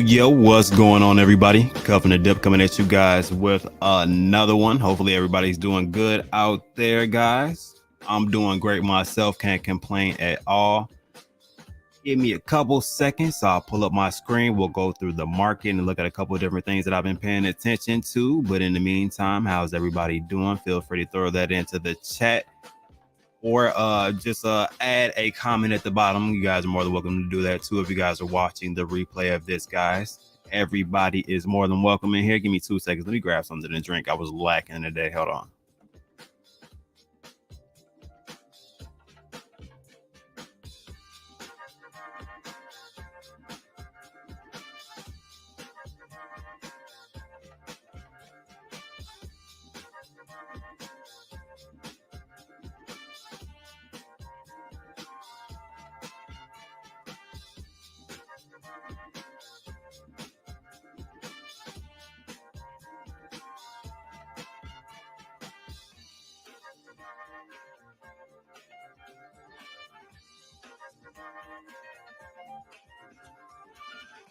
Yo, what's going on, everybody? Cuffing the Dip coming at you guys with another one. Hopefully everybody's doing good out there, guys. I'm doing great myself, can't complain at all. Give me a couple seconds, I'll pull up my screen. We'll go through the market and look at a couple of different things that I've been paying attention to. But in the meantime, how's everybody doing? Feel free to throw that into the chat or just add a comment at the bottom. You guys are more than welcome to do that too if you guys are watching the replay of this, guys. Everybody is more than welcome in here. Give me 2 seconds. Let me grab something to drink. I was lacking today. Hold on.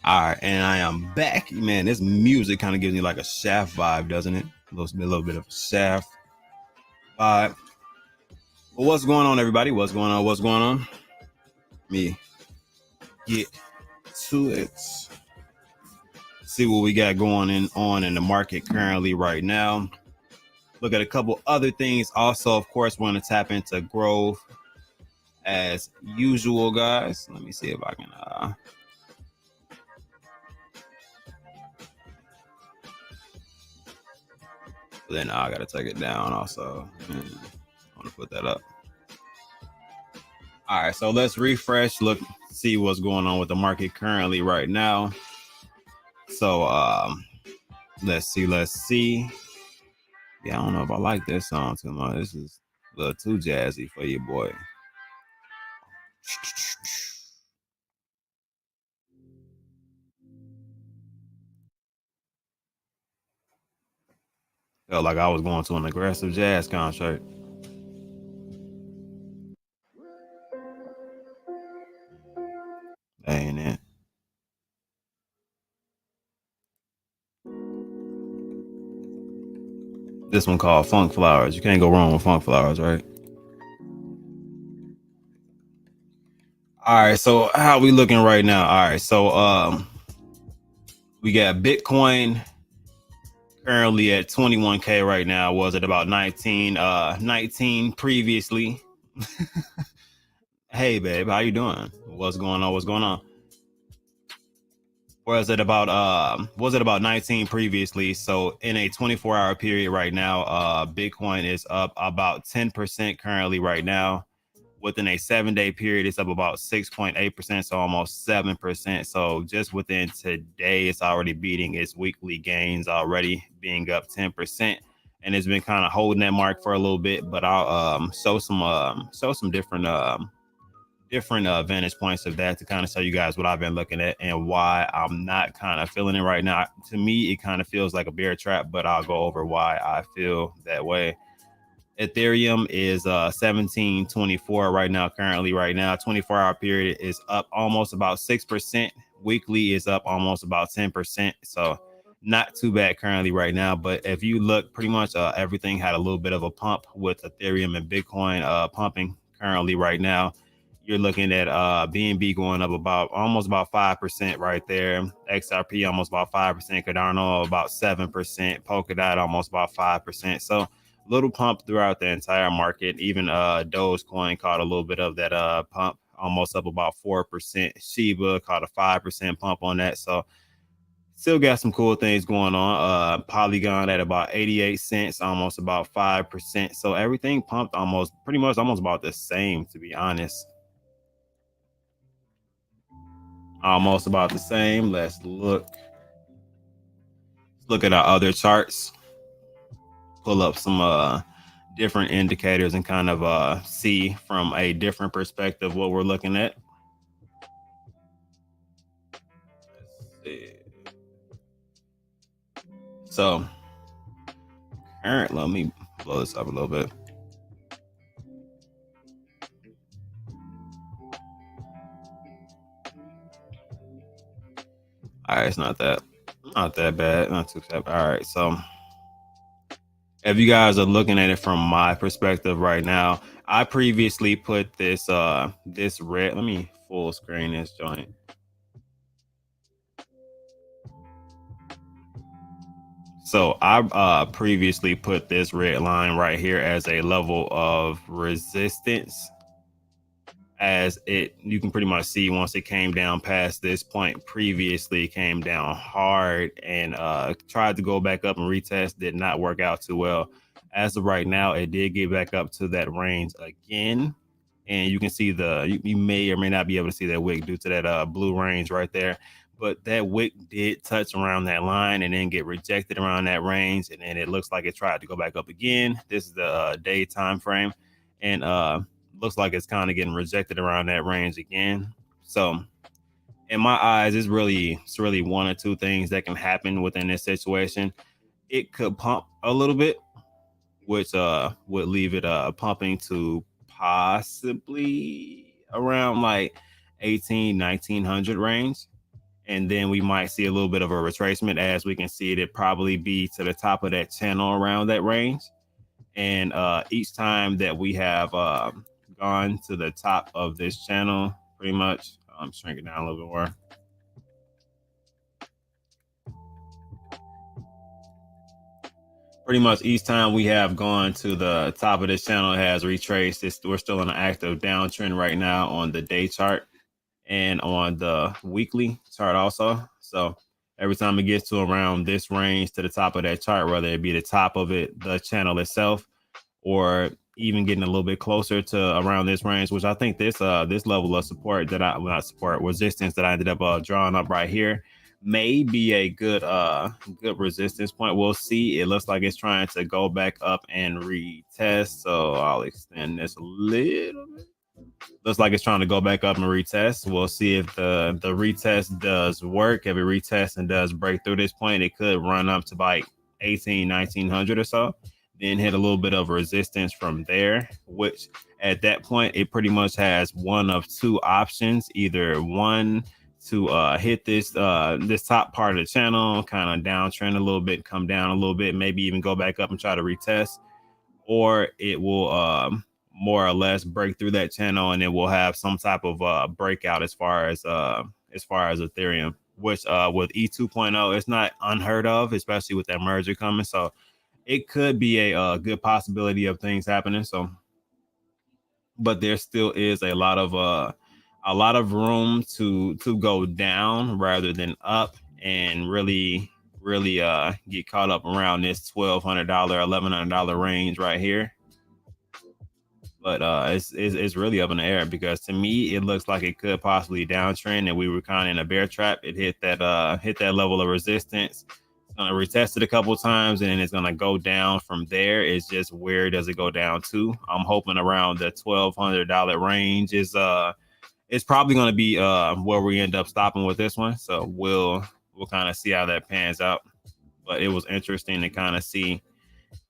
All right, and I am back. Man, this music kind of gives me like a Shaft vibe, doesn't it? A little bit of a Shaft vibe. Well, what's going on, everybody? What's going on? Let me get to it. See what we got going on in the market currently right now. Look at a couple other things. Also, of course, want to tap into growth as usual, guys. Let me see if I can then I gotta take it down also. I want to put that up. All right, so let's refresh, look, see what's going on with the market currently right now. So let's see. Yeah, I don't know if I like this song too much. This is a little too jazzy for you, boy. Felt like I was going to an aggressive jazz concert. Ain't it? This one called Funk Flowers. You can't go wrong with Funk Flowers, right? All right, so how we looking right now? All right, so we got Bitcoin currently at 21K right now. Was it about 19 previously? Hey babe, how you doing? What's going on? Was it about 19 previously? So in a 24-hour period right now, Bitcoin is up about 10% currently right now. Within a 7-day period, it's up about 6.8%, so almost 7%. So just within today, it's already beating its weekly gains already, being up 10%. And it's been kind of holding that mark for a little bit, but I'll show some different different vantage points of that to kind of show you guys what I've been looking at and why I'm not kind of feeling it right now. To me, it kind of feels like a bear trap, but I'll go over why I feel that way. Ethereum is 1724 right now. Currently, right now, 24-hour period is up almost about 6%. Weekly is up almost about 10%. So not too bad currently right now. But if you look, pretty much everything had a little bit of a pump with Ethereum and Bitcoin pumping currently right now. You're looking at BNB going up about almost about 5% right there. XRP almost about 5%. Cardano about 7%. Polkadot almost about 5%. So little pump throughout the entire market. Even Dogecoin caught a little bit of that pump, almost up about 4%. Shiba caught a 5% pump on that. So still got some cool things going on. Polygon at about 88 cents, almost about 5%. So everything pumped pretty much almost about the same, to be honest. Almost about the same. Let's look at our other charts. Pull up some different indicators and kind of see from a different perspective what we're looking at. Let's see. So current, let me blow this up a little bit. All right, it's not that bad, not too bad. All right, so if you guys are looking at it from my perspective right now, I previously put this this red. Let me full screen this joint. So I previously put this red line right here as a level of resistance, as you can pretty much see once it came down past this point previously, came down hard and tried to go back up and retest, did not work out too well. As of right now, it did get back up to that range again, and you can see you may or may not be able to see that wick due to that blue range right there. But that wick did touch around that line and then get rejected around that range, and then it looks like it tried to go back up again. This is the day time frame, and looks like it's kind of getting rejected around that range again. So in my eyes, it's really one or two things that can happen within this situation. It could pump a little bit, which would leave it pumping to possibly around like 1900 range. And then we might see a little bit of a retracement. As we can see it probably be to the top of that channel around that range. And each time that we have gone to the top of this channel, pretty much, I'm shrinking down a little bit more. Pretty much each time we have gone to the top of this channel, it has retraced. We're still in an active downtrend right now on the day chart and on the weekly chart also. So every time it gets to around this range to the top of that chart, whether it be the top of it, the channel itself, or even getting a little bit closer to around this range, which I think this level of support that resistance that I ended up drawing up right here may be a good resistance point. We'll see. It looks like it's trying to go back up and retest. So I'll extend this a little bit. Looks like it's trying to go back up and retest. We'll see if the retest does work. If it retests and does break through this point, it could run up to like 1900 or so, then hit a little bit of resistance from there, which at that point, it pretty much has one of two options. Either one, to hit this top part of the channel, kind of downtrend a little bit, come down a little bit, maybe even go back up and try to retest, or it will more or less break through that channel and it will have some type of breakout as far as Ethereum, which with E2.0, it's not unheard of, especially with that merger coming. So it could be a good possibility of things happening. So, but there still is a lot of room to go down rather than up, and really get caught up around this $1,200, $1,100 range right here. But it's really up in the air, because to me it looks like it could possibly downtrend, and we were kind of in a bear trap. It hit that level of resistance. It's gonna retest it a couple times, and then it's gonna go down from there. It's just where does it go down to? I'm hoping around the $1,200 range is it's probably going to be where we end up stopping with this one. So we'll kind of see how that pans out. But it was interesting to kind of see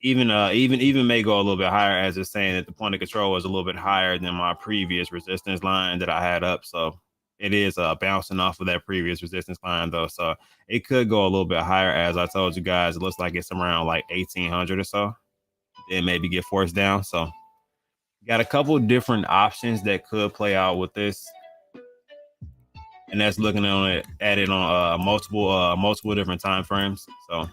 even may go a little bit higher, as it's saying that the point of control was a little bit higher than my previous resistance line that I had up. So it is bouncing off of that previous resistance line though. So it could go a little bit higher. As I told you guys, it looks like it's around like 1800 or so. Then maybe get forced down. So got a couple different options that could play out with this. And that's looking at it on multiple different time frames. So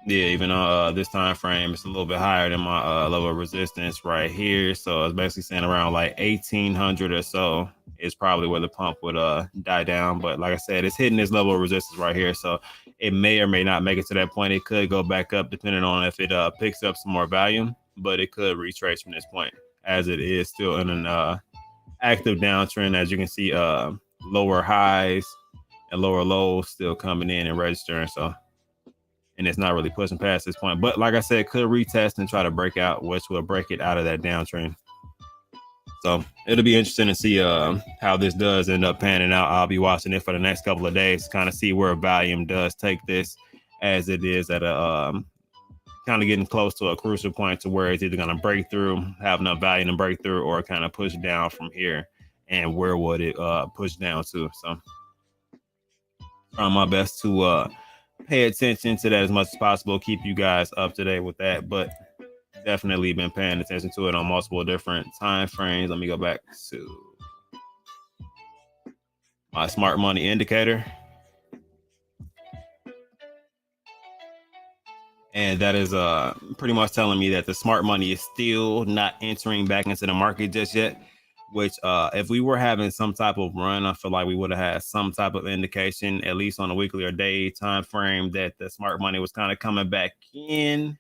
yeah, even on this time frame, it's a little bit higher than my level of resistance right here. So it's basically saying around like 1800 or so is probably where the pump would die down. But like I said, it's hitting this level of resistance right here. So it may or may not make it to that point. It could go back up depending on if it picks up some more volume, but it could retrace from this point, as it is still in an active downtrend. As you can see, lower highs and lower lows still coming in and registering. So, and it's not really pushing past this point. But like I said, could retest and try to break out, which will break it out of that downtrend. So it'll be interesting to see how this does end up panning out. I'll be watching it for the next couple of days, kind of see where volume does take this, as it is at a kind of getting close to a crucial point to where it's either going to break through, have enough volume to break through, or kind of push down from here. And where would it push down to? So trying my best to pay attention to that as much as possible, keep you guys up to date with that. But definitely been paying attention to it on multiple different time frames. Let me go back to my smart money indicator. And that is pretty much telling me that the smart money is still not entering back into the market just yet, which if we were having some type of run, I feel like we would have had some type of indication, at least on a weekly or day time frame, that the smart money was kind of coming back in,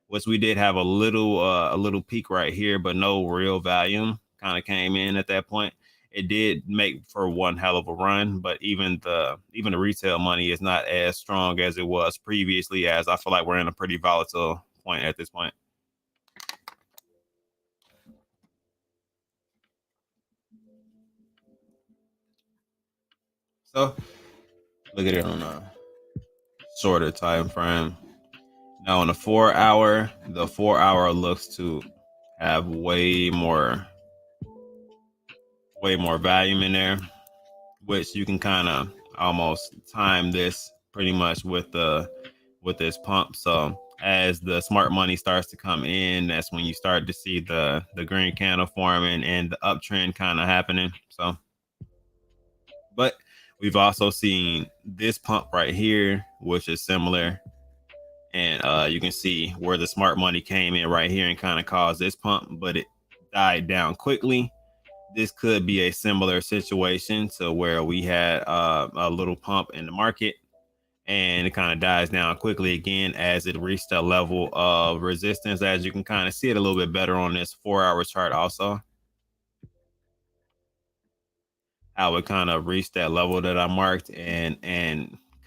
which we did have a little peak right here, but no real volume kind of came in at that point. It did make for one hell of a run, but even the retail money is not as strong as it was previously, as I feel like we're in a pretty volatile point at this point. So look at it on a shorter time frame. Now on the 4 hour, the 4 hour looks to have way more volume in there, which you can kind of almost time this pretty much with this pump. So as the smart money starts to come in, that's when you start to see the green candle forming and the uptrend kind of happening. So, but we've also seen this pump right here, which is similar. And you can see where the smart money came in right here and kind of caused this pump, but it died down quickly. This could be a similar situation to where we had a little pump in the market, and it kind of dies down quickly again as it reached a level of resistance. As you can kind of see it a little bit better on this 4 hour chart also, how it kind of reached that level that I marked and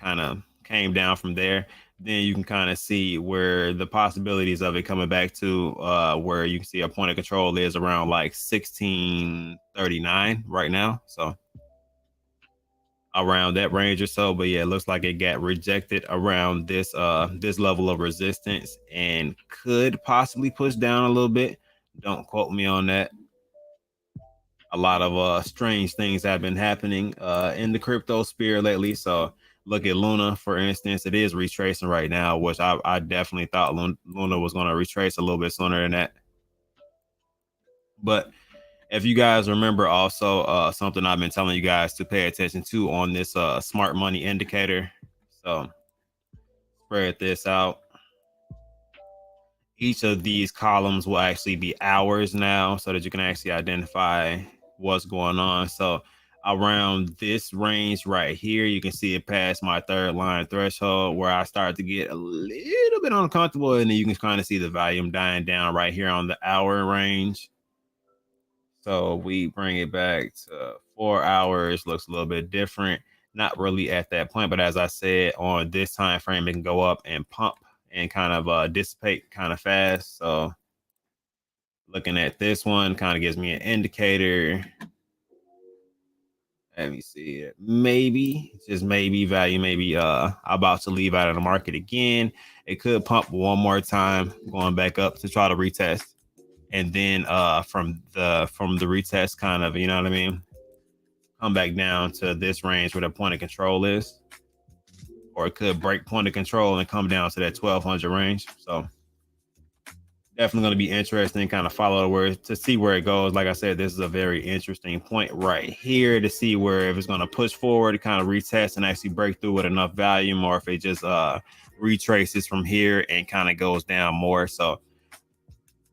kind of came down from there. Then you can kind of see where the possibilities of it coming back to where you can see a point of control is around like 1639 right now. So around that range or so. But yeah, it looks like it got rejected around this level of resistance and could possibly push down a little bit. Don't quote me on that. A lot of strange things have been happening in the crypto sphere lately. So look at Luna, for instance. It is retracing right now, which I definitely thought Luna was going to retrace a little bit sooner than that. But if you guys remember also something I've been telling you guys to pay attention to on this smart money indicator. So spread this out. Each of these columns will actually be hours now, so that you can actually identify what's going on. So around this range right here, you can see it past my third line threshold where I start to get a little bit uncomfortable, and then you can kind of see the volume dying down right here on the hour range. So we bring it back to 4 hours, looks a little bit different. Not really at that point, but as I said, on this time frame, it can go up and pump and kind of dissipate kind of fast. So looking at this one kind of gives me an indicator. Let me see it. Maybe, just maybe, value maybe about to leave out of the market again. It could pump one more time, going back up to try to retest. And then from the retest, kind of, you know what I mean, come back down to this range where the point of control is. Or it could break point of control and come down to that 1200 range. So definitely going to be interesting, kind of follow the word to see where it goes. Like I said, this is a very interesting point right here to see where if it's going to push forward, kind of retest and actually break through with enough volume, or if it just retraces from here and kind of goes down more. So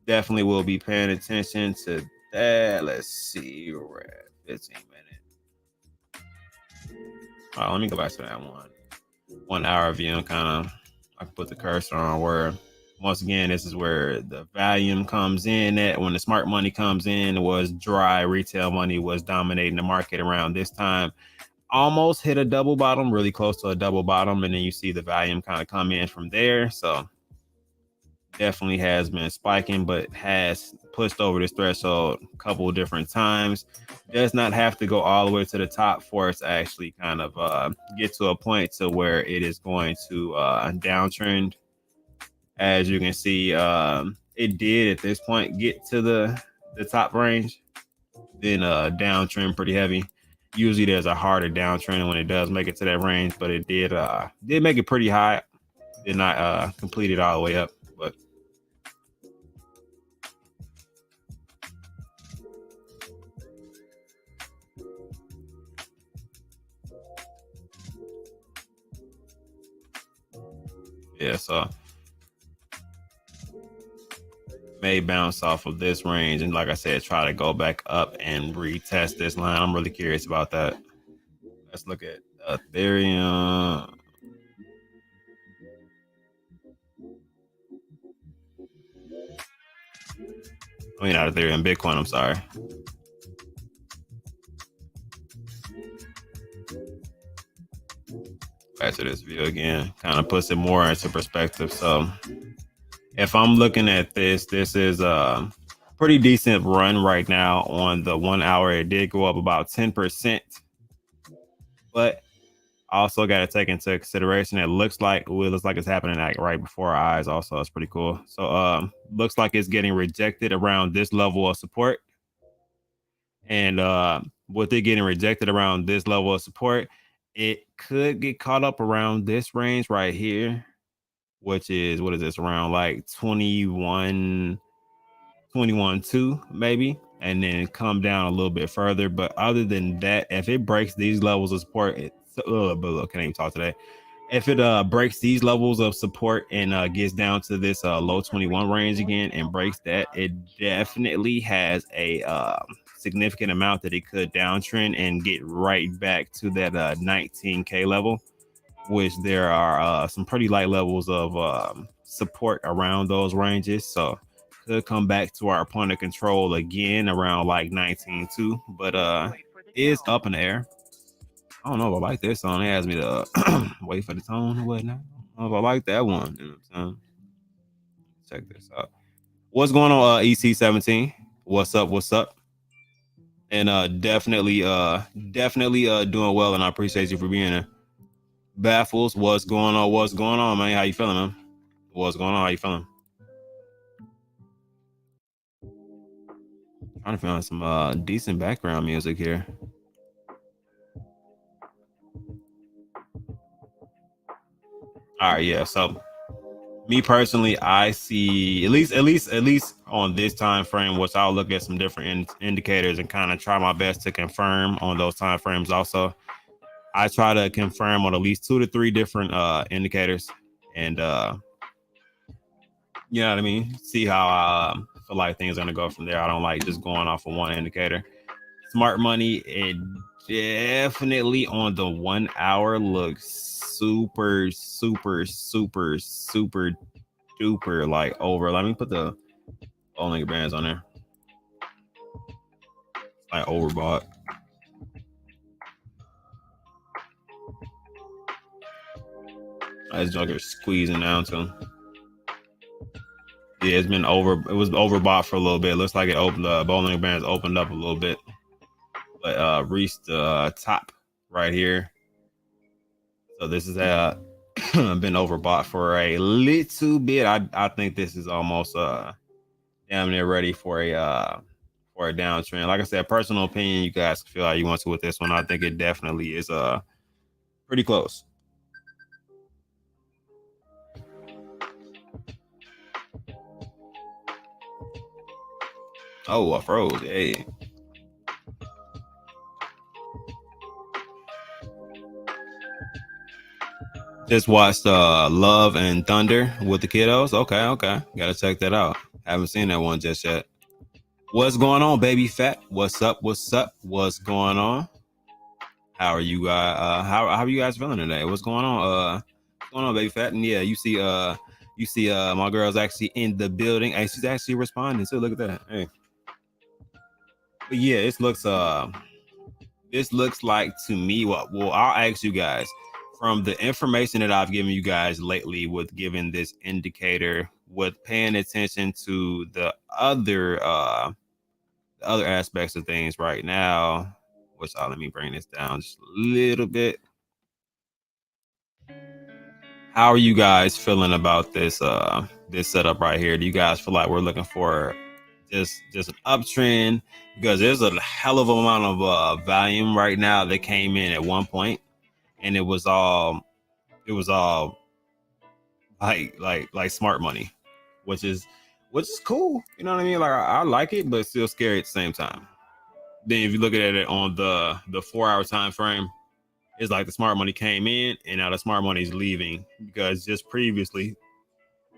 definitely will be paying attention to that. Let's see, we're at 15 minutes. All right, let me go back to that 1 hour view and kind of I can put the cursor on where. Once again, this is where the volume comes in at. When the smart money comes in, it was dry. Retail money was dominating the market around this time. Almost hit a double bottom, really close to a double bottom. And then you see the volume kind of come in from there. So definitely has been spiking, but has pushed over this threshold a couple of different times. Does not have to go all the way to the top for it to actually kind of get to a point to where it is going to downtrend. As you can see, it did at this point get to the top range, then downtrend pretty heavy. Usually there's a harder downtrend when it does make it to that range, but it did make it pretty high. Did not complete it all the way up, but yeah, so may bounce off of this range, and like I said, try to go back up and retest this line. I'm really curious about that. Let's look at Ethereum. I mean, not Ethereum, Bitcoin. I'm sorry. Back to this view again, kind of puts it more into perspective. So if I'm looking at this is a pretty decent run right now on the 1 hour. It did go up about 10%, but also got to take into consideration it looks like it's happening like right before our eyes. Also, it's pretty cool. So looks like it's getting rejected around this level of support, and with it getting rejected around this level of support, it could get caught up around this range right here, which is, what is this, around like 21.2 maybe, and then come down a little bit further. But other than that, if it breaks these levels of support, can't even talk today. If it breaks these levels of support and gets down to this low 21 range again and breaks that, it definitely has a significant amount that it could downtrend and get right back to that 19K level, which there are some pretty light levels of support around those ranges. So could come back to our point of control again around like 19.2, but is up in the air. I don't know if I like this song. It has me to wait for the tone or whatnot. I don't know if I like that one. You know what I'm saying? Check this out. What's going on, EC17? What's up? What's up? And definitely doing well, and I appreciate you for being here. Baffles, what's going on? What's going on, man? How you feeling, man? What's going on? How you feeling? Trying to find some decent background music here. All right, yeah. So me personally, I see at least on this time frame, which I'll look at some different indicators and kind of try my best to confirm on those time frames. Also, I try to confirm on at least 2 to 3 different indicators, and you know what I mean. See how I feel like things are gonna go from there. I don't like just going off of one indicator. Smart money, it definitely on the 1 hour looks super duper like over. Let me put the Bollinger Bands on there. Like overbought. This joker squeezing down to him. Yeah, it's been over. It was overbought for a little bit. It looks like it opened. The Bollinger Bands opened up a little bit, but reached the top right here. So this is been overbought for a little bit. I think this is almost damn near ready for a downtrend. Like I said, personal opinion. You guys can feel how you want to with this one. I think it definitely is pretty close. Oh, I froze. Hey. Just watched Love and Thunder with the kiddos. Okay. Gotta check that out. Haven't seen that one just yet. What's going on, baby fat? What's up? What's going on? How are you guys? How are you guys feeling today? What's going on? What's going on, baby fat? And yeah, you see my girl's actually in the building. Hey, she's actually responding. So look at that. Hey. But yeah, this looks like to me what well, I'll ask you guys from the information that I've given you guys lately with giving this indicator, with paying attention to the other aspects of things right now, which let me bring this down just a little bit. How are you guys feeling about this this setup right here? Do you guys feel like we're looking for just an uptrend? Because there's a hell of a amount of volume right now that came in at one point, and it was all like smart money, which is cool. You know what I mean? Like I like it, but it's still scary at the same time. Then if you look at it on the 4-hour time frame, it's like the smart money came in and now the smart money is leaving, because just previously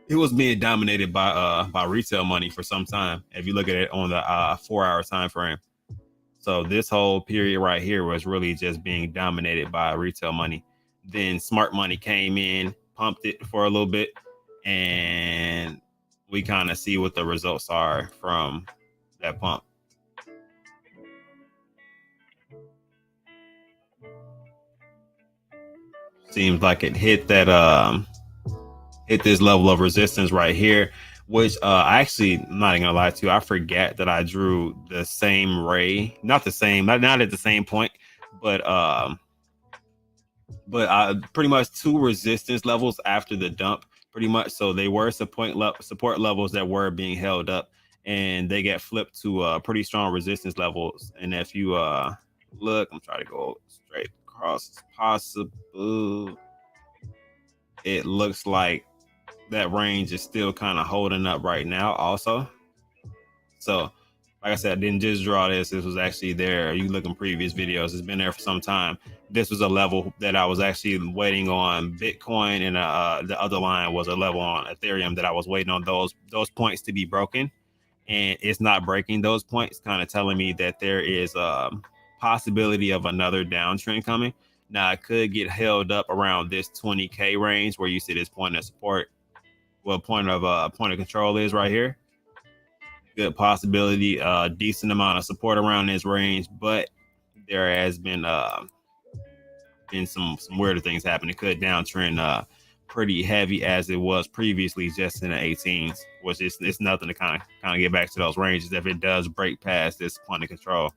it was being dominated by retail money for some time. If you look at it on the 4-hour time frame, so this whole period right here was really just being dominated by retail money. Then smart money came in, pumped it for a little bit, and we kind of see what the results are from that pump. Seems like it hit this level of resistance right here, which actually, I'm not even gonna lie to you, I forget that I drew the same ray, not the same, not at the same point, but pretty much two resistance levels after the dump, pretty much. So they were support levels that were being held up, and they get flipped to pretty strong resistance levels. And if you look, I'm trying to go straight across as possible. It looks like that range is still kind of holding up right now also. So like I said, I didn't just draw this. This was actually there. You look in previous videos, it's been there for some time. This was a level that I was actually waiting on Bitcoin, and the other line was a level on Ethereum that I was waiting on those points to be broken, and it's not breaking those points, kind of telling me that there is a possibility of another downtrend coming. Now it could get held up around this 20K range where you see this point of support, well, point of control is right here. Good possibility, decent amount of support around this range, but there has been some weirder things happening. It could downtrend pretty heavy as it was previously, just in the 18s, which is it's nothing to kind of get back to those ranges if it does break past this point of control.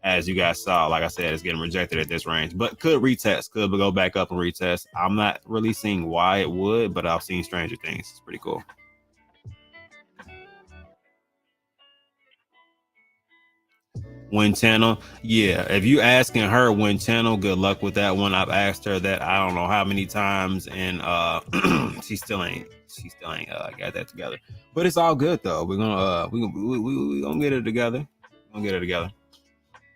As you guys saw, like I said, it's getting rejected at this range, but could retest, could go back up and retest. I'm not really seeing why it would, but I've seen stranger things. It's pretty cool. Wind channel, yeah. If you asking her wind channel, good luck with that one. I've asked her that I don't know how many times, and she still ain't got that together. But it's all good though. We're gonna we gonna get it together.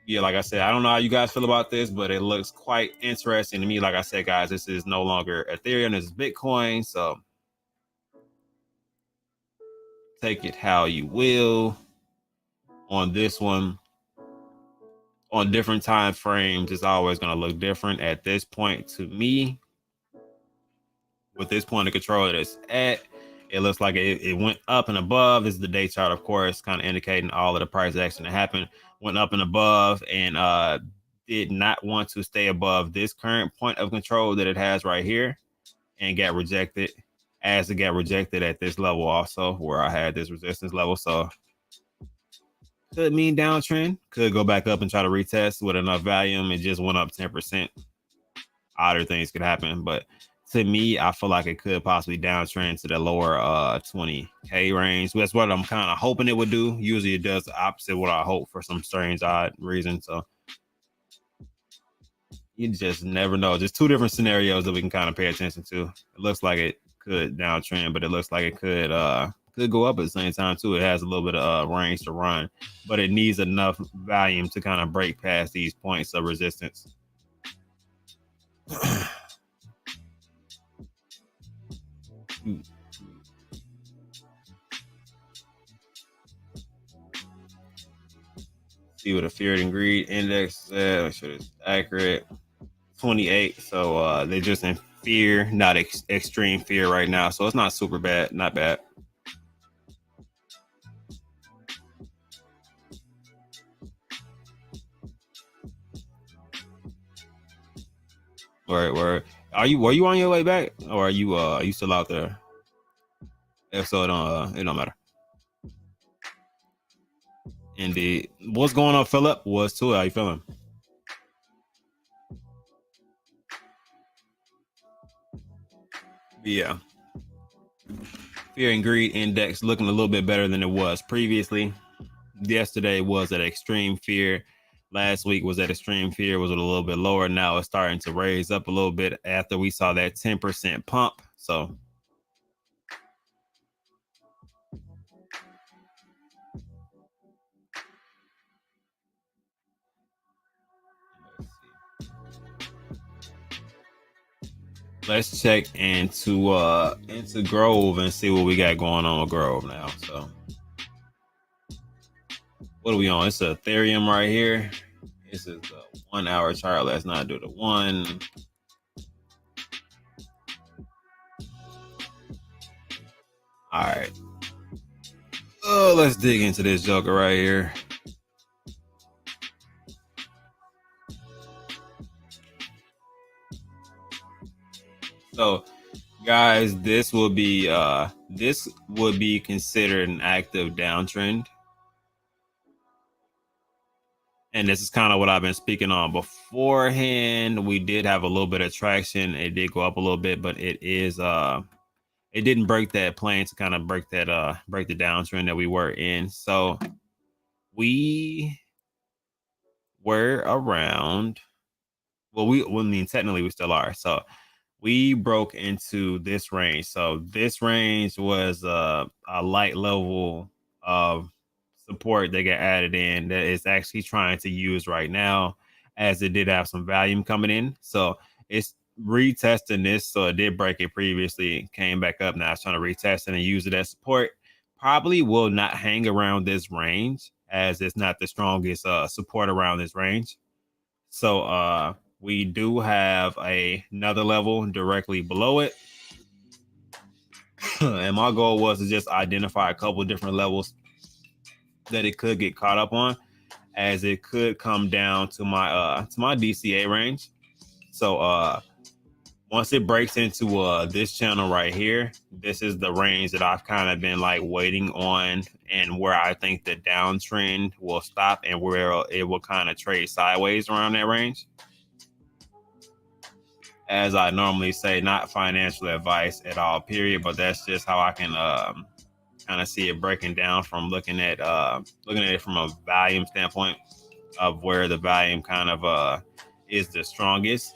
Yeah, like I said, I don't know how you guys feel about this, but it looks quite interesting to me. Like I said, guys, this is no longer Ethereum, this is Bitcoin. So take it how you will on this one. On different time frames, it's always going to look different. At this point, to me, with this point of control that it's at, it looks like it went up and above. This is the day chart, of course, kind of indicating all of the price action that happened. Went up and above, and did not want to stay above this current point of control that it has right here, and got rejected as it got rejected at this level also where I had this resistance level. So could mean downtrend, could go back up and try to retest with enough volume. It just went up 10%. Odder things could happen, but to me, I feel like it could possibly downtrend to the lower 20K range. That's what I'm kind of hoping it would do. Usually it does the opposite of what I hope for some strange, odd reason. So you just never know. Just two different scenarios that we can kind of pay attention to. It looks like it could downtrend, but it looks like it could go up at the same time too. It has a little bit of range to run, but it needs enough volume to kind of break past these points of resistance. See what a fear and greed index said. Make sure it's accurate. 28. So they're just in fear, not extreme fear right now. So it's not super bad, not bad. Where were you on your way back, or are you still out there? If so, it don't matter. Indeed. What's going on, Philip? What's to it? How you feeling? Yeah. Fear and greed index looking a little bit better than it was previously. Yesterday was at extreme fear. Last week was at extreme fear, was a little bit lower. Now it's starting to raise up a little bit after we saw that 10% pump. So let's check into Grove and see what we got going on with Grove now. So what are we on? It's a Ethereum right here. This is the 1 hour chart. Let's not do the one. All right. Oh, let's dig into this joker right here. So, guys, this would be considered an active downtrend. And this is kind of what I've been speaking on beforehand. We did have a little bit of traction. It did go up a little bit, but it didn't break that plane to kind of break the downtrend that we were in. So we were around, technically we still are. So we broke into this range. So this range was a light level of support that got added in that is actually trying to use right now, as it did have some volume coming in. So it's retesting this. So it did break it previously, came back up. Now it's trying to retest it and use it as support. Probably will not hang around this range, as it's not the strongest support around this range. So we do have another level directly below it. And my goal was to just identify a couple of different levels that it could get caught up on, as it could come down to my DCA range. So once it breaks into this channel right here, this is the range that I've kind of been like waiting on, and where I think the downtrend will stop and where it will kind of trade sideways around that range. As I normally say, not financial advice at all, period, but that's just how I can kind of see it breaking down from looking at it from a volume standpoint of where the volume kind of is the strongest.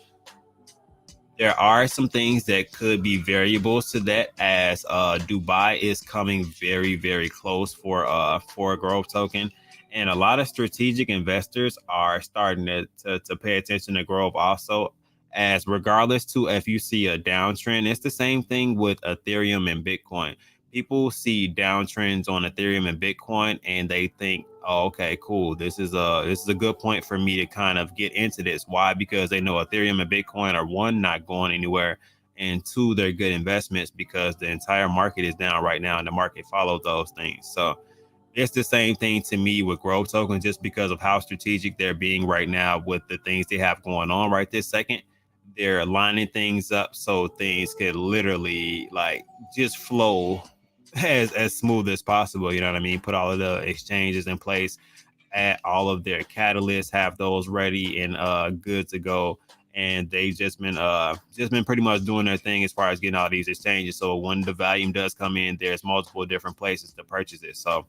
There are some things that could be variables to that, as Dubai is coming very, very close for a Grove token. And a lot of strategic investors are starting to pay attention to Grove also, as regardless to if you see a downtrend, it's the same thing with Ethereum and Bitcoin. People see downtrends on Ethereum and Bitcoin and they think, oh, okay, cool. This is a good point for me to kind of get into this. Why? Because they know Ethereum and Bitcoin are, one, not going anywhere, and two, they're good investments because the entire market is down right now and the market follows those things. So it's the same thing to me with Grove token, just because of how strategic they're being right now with the things they have going on right this second. they're lining things up so things could literally like just flow as smooth as possible. You know what I mean? Put all of the exchanges in place, at all of their catalysts, have those ready and good to go. And they've just been pretty much doing their thing as far as getting all these exchanges. So when the volume does come in, there's multiple different places to purchase it. So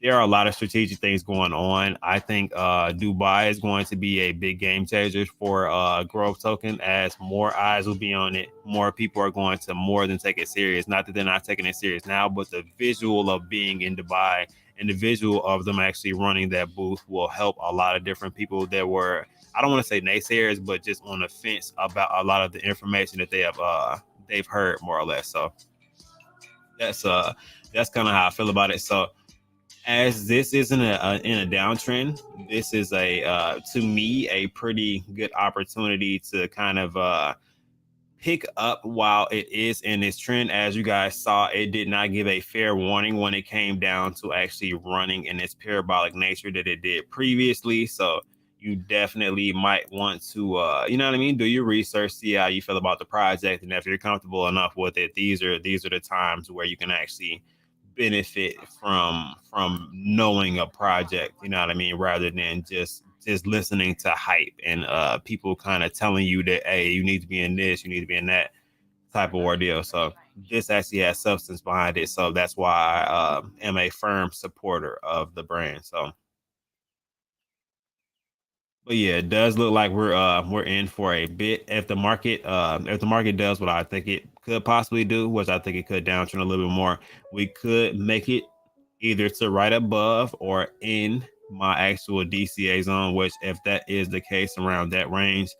there are a lot of strategic things going on. I think Dubai is going to be a big game changer for Growth Token, as more eyes will be on it. More people are going to more than take it serious. Not that they're not taking it serious now, but the visual of being in Dubai and the visual of them actually running that booth will help a lot of different people that were, I don't want to say naysayers, but just on the fence about a lot of the information that they've heard more or less. So that's kind of how I feel about it. So as this isn't in a downtrend, this is a to me a pretty good opportunity to kind of pick up while it is in this trend. As you guys saw, it did not give a fair warning when it came down to actually running in its parabolic nature that it did previously. So you definitely might want to you know what I mean, do your research, see how you feel about the project, and if you're comfortable enough with it, these are the times where you can actually benefit from knowing a project, you know what I mean, rather than just listening to hype and people kind of telling you that, hey, you need to be in this, you need to be in that type of ordeal. So this actually has substance behind it. So that's why I am a firm supporter of the brand. So but yeah, it does look like we're in for a bit. If the market does what I think it could possibly do, which I think it could downtrend a little bit more, we could make it either to right above or in my actual DCA zone, which if that is the case around that range,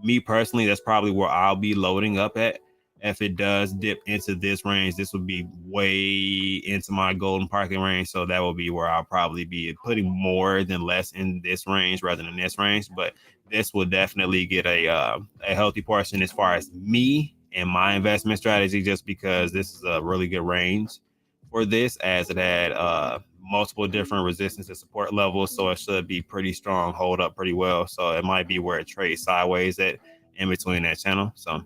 me personally, that's probably where I'll be loading up at. If it does dip into this range, this would be way into my golden parking range. So that will be where I'll probably be putting more than less in this range rather than this range. But this will definitely get a healthy portion as far as me and my investment strategy, just because this is a really good range for this, as it had multiple different resistance and support levels. So it should be pretty strong, hold up pretty well. So it might be where it trades sideways at in between that channel. So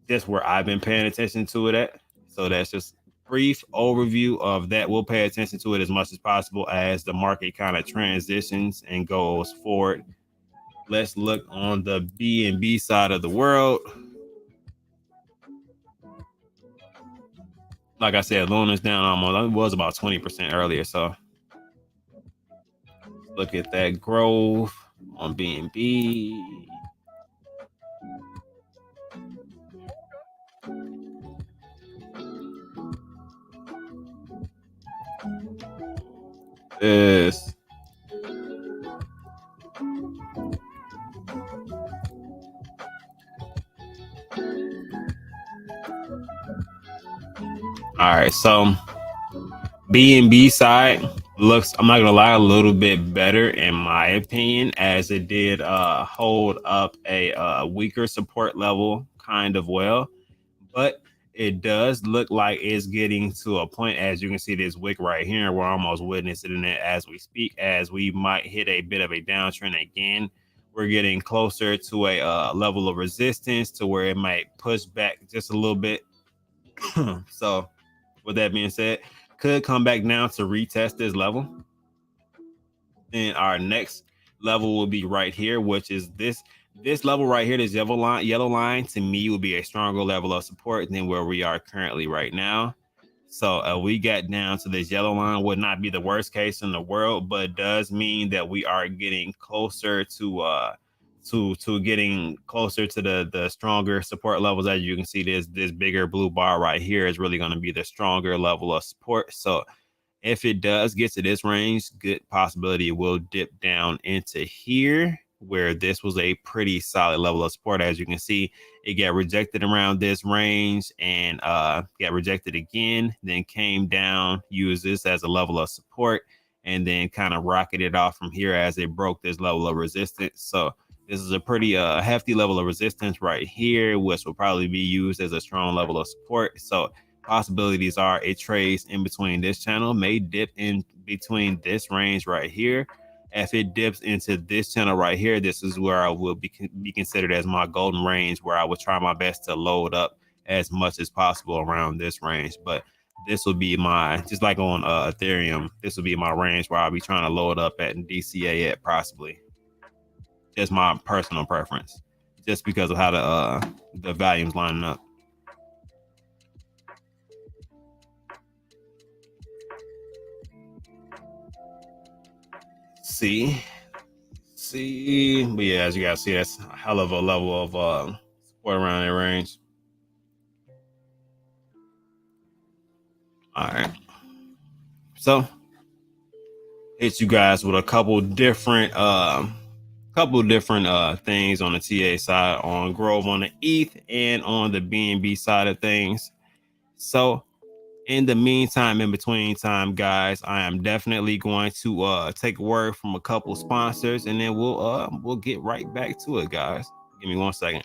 that's where I've been paying attention to it at. So that's just brief overview of that. We'll pay attention to it as much as possible as the market kind of transitions and goes forward. Let's look on the BNB side of the world. Like I said, Luna's down almost, it was about 20% earlier. So look at that growth on BNB. This all right, so BNB side looks, I'm not gonna lie, a little bit better in my opinion, as it did hold up a weaker support level kind of well, but it does look like it's getting to a point, as you can see this wick right here, we're almost witnessing it as we speak, as we might hit a bit of a downtrend again. We're getting closer to a level of resistance to where it might push back just a little bit. So with that being said, could come back down to retest this level. Then our next level will be right here, which is this level right here. This yellow line to me will be a stronger level of support than where we are currently right now. So we got down to this yellow line, would not be the worst case in the world, but does mean that we are getting closer to getting closer to the stronger support levels. As you can see, this bigger blue bar right here is really going to be the stronger level of support. So if it does get to this range, good possibility it will dip down into here, where this was a pretty solid level of support. As you can see, it got rejected around this range and got rejected again, then came down, used this as a level of support, and then kind of rocketed off from here as it broke this level of resistance. So this is a pretty hefty level of resistance right here, which will probably be used as a strong level of support. So possibilities are it trades in between this channel, may dip in between this range right here, If it dips into this channel right here, this is where I will be considered as my golden range, where I will try my best to load up as much as possible around this range. But this will be my, just like on Ethereum, this will be my range where I'll be trying to load up at DCA at possibly. Just my personal preference, just because of how the volume's lining up. See, but yeah, as you guys see, that's a hell of a level of support around that range. All right, so hit you guys with a couple different things on the TA side, on Grove, on the ETH, and on the BNB side of things. So in the meantime, in between time, guys, I am definitely going to take a word from a couple sponsors, and then we'll get right back to it, guys. Give me 1 second.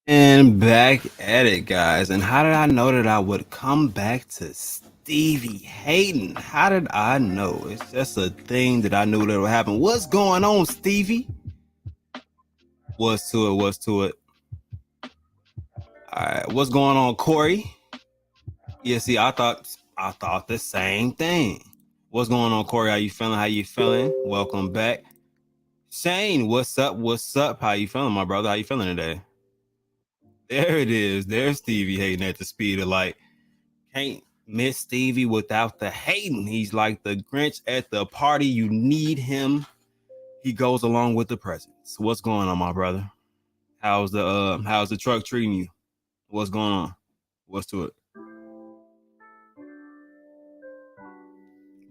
And back at it, guys. And how did I know that I would come back to Stevie Hayden? How did I know? It's just a thing that I knew that would happen. What's going on, Stevie? What's to it? What's to it? All right, what's going on, Corey? Yeah, see, I thought the same thing. What's going on, Corey? How you feeling? How you feeling? Welcome back. Shane, what's up? What's up? How you feeling, my brother? How you feeling today? There it is. There's Stevie Hayden at the speed of light. Can't miss Stevie without the hating. He's like the Grinch at the party. You need him. He goes along with the presents. What's going on, my brother? How's the truck treating you? What's going on? What's to it?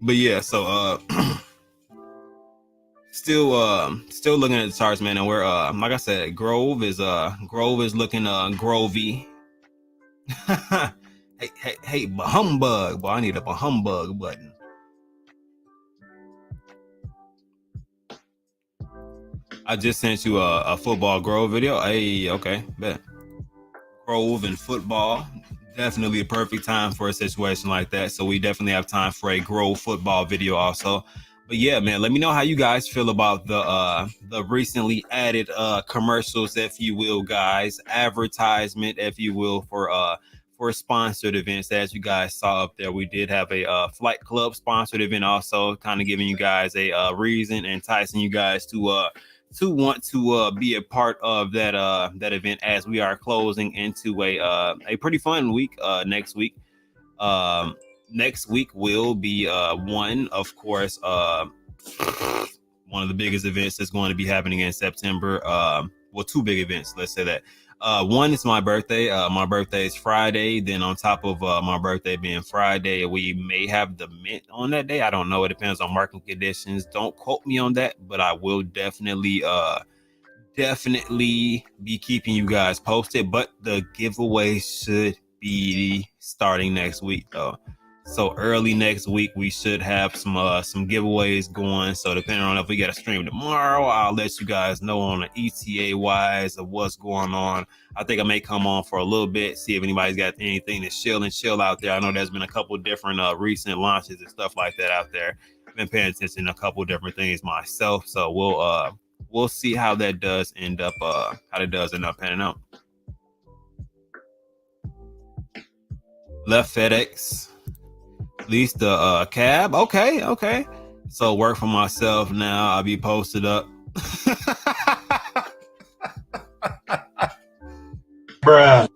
But yeah, so still looking at the charts, man, and we're like I said, Grove is looking grovy. hey, humbug, boy, I need a humbug button. I just sent you a football Grove video. Hey, okay, bet. Grove and football, definitely a perfect time for a situation like that. So we definitely have time for a Grove football video also. But yeah, man, let me know how you guys feel about the recently added commercials, if you will, guys, advertisement, if you will, for sponsored events. As you guys saw up there, we did have a Flight Club sponsored event also, kind of giving you guys a reason, enticing you guys to want to be a part of that event, as we are closing into a pretty fun week next week. Next week will be one, of course, one of the biggest events that's going to be happening in September. Well, two big events, let's say that. One is my birthday. My birthday is Friday. Then on top of my birthday being Friday, we may have the Mint on that day. I don't know. It depends on market conditions. Don't quote me on that, but I will definitely be keeping you guys posted. But the giveaway should be starting next week, though. So early next week, we should have some giveaways going. So depending on if we get a stream tomorrow, I'll let you guys know on the ETA wise of what's going on. I think I may come on for a little bit, see if anybody's got anything to chill out there. I know there's been a couple different recent launches and stuff like that out there. I've been paying attention to a couple different things myself. So we'll see how that does end up panning out. Left FedEx. Lease the cab. Okay. So work for myself now. I'll be posted up. Bruh.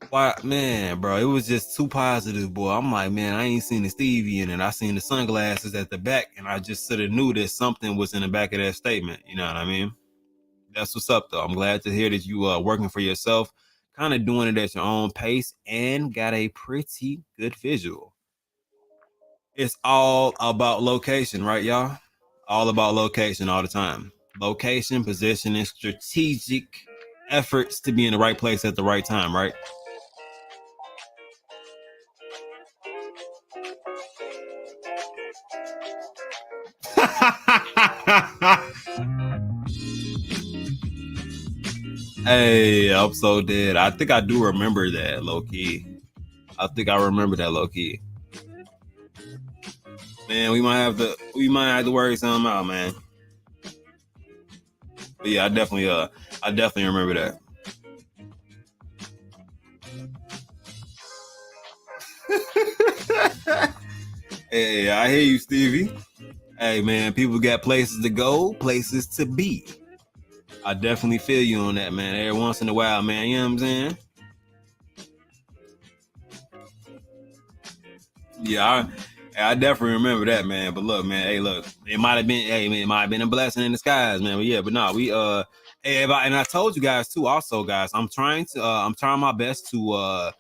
Why, man, bro? It was just too positive, boy. I'm like, man, I ain't seen the Stevie in it. I seen the sunglasses at the back, and I just sort of knew that something was in the back of that statement. You know what I mean? That's what's up, though. I'm glad to hear that you are working for yourself, kind of doing it at your own pace, and got a pretty good visual. It's all about location, right, y'all? All about location all the time. Location, positioning, strategic efforts to be in the right place at the right time, right? Hey, I'm so dead. I think I do remember that, low key. I think I remember that, low key. Man, we might have to worry something out, man. But yeah, I definitely remember that. Hey, I hear you, Stevie. Hey, man, people got places to go, places to be. I definitely feel you on that, man. Every once in a while, man. You know what I'm saying? Yeah, I definitely remember that, man. But look, man, hey, look, it might have been a blessing in disguise, man. But yeah, but no, hey, and I told you guys too, also, guys, I'm trying my best to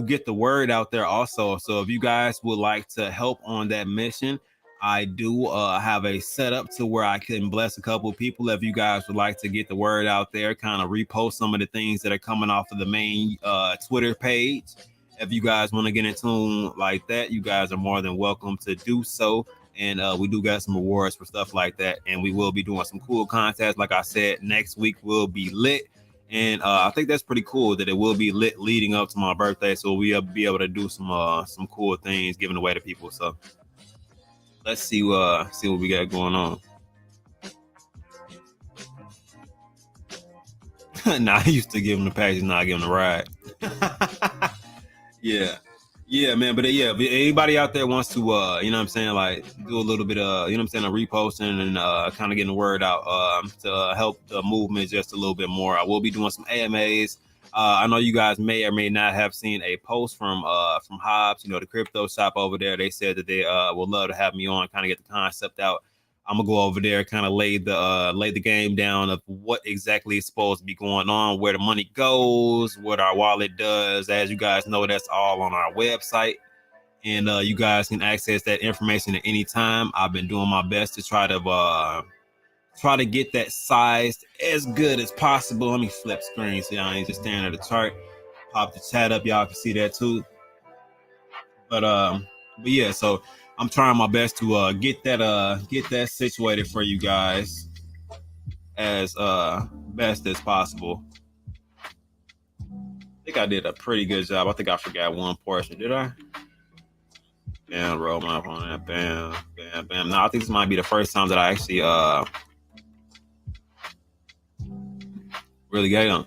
get the word out there, also. So if you guys would like to help on that mission, I do have a setup to where I can bless a couple of people. If you guys would like to get the word out there, kind of repost some of the things that are coming off of the main Twitter page. If you guys want to get in tune like that, you guys are more than welcome to do so. And we do got some rewards for stuff like that. And we will be doing some cool contests. Like I said, next week will be lit. And I think that's pretty cool that it will be lit leading up to my birthday, so we'll be able to do some cool things giving away to people. So let's see what we got going on. Nah, I used to give them the package, now I give them the ride. Yeah. Yeah, man. But yeah, if anybody out there wants to you know what I'm saying, like do a little bit of, you know what I'm saying, a reposting and kind of getting the word out to help the movement just a little bit more. I will be doing some AMAs. I know you guys may or may not have seen a post from Hobbs, you know, the crypto shop over there. They said that they would love to have me on, kind of get the concept out. I'm gonna go over there, kind of lay the game down of what exactly is supposed to be going on, where the money goes, what our wallet does. As you guys know, that's all on our website, and you guys can access that information at any time. I've been doing my best to try to get that sized as good as possible. Let me flip screen so y'all ain't just staring at the chart. Pop the chat up, y'all can see that too. But yeah, so I'm trying my best to get that situated for you guys as best as possible. I think I did a pretty good job. I think I forgot one portion. Did I? Bam, roll my up on that. Bam, bam, bam. No, I think this might be the first time that I actually really got on.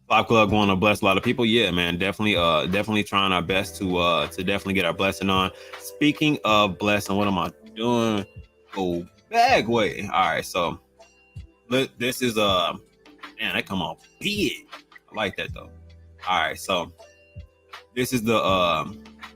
Five Club going to bless a lot of people. Yeah, man, definitely trying our best to definitely get our blessing on. Speaking of blessing, what am I doing? Oh, bag way. All right, so this is man, that come off big. I like that though. All right, so this is the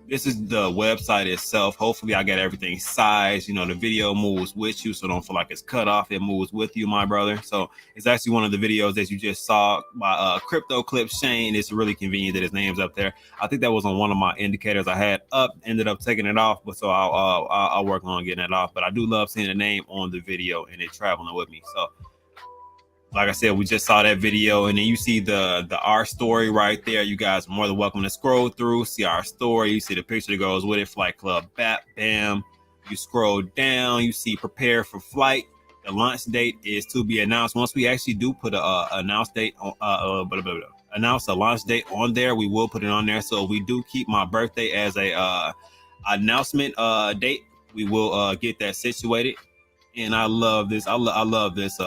website itself. Hopefully I got everything sized. You know, the video moves with you, so don't feel like it's cut off. It moves with you, my brother. So it's actually one of the videos that you just saw by Crypto Clip Shane. It's really convenient that his name's up there. I think that was on one of my indicators I had up, ended up taking it off, but so I'll work on getting it off. But I do love seeing the name on the video and it traveling with me. So like I said, we just saw that video, and then you see the our story right there. You guys are more than welcome to scroll through, see our story. You see the picture that goes with it, Flight Club Bam. You scroll down, you see prepare for flight. The launch date is to be announced. Once we actually do put a announce date on announce a launch date on there, we will put it on there. So we do keep my birthday as a announcement date. We will get that situated. And I love this. I love this.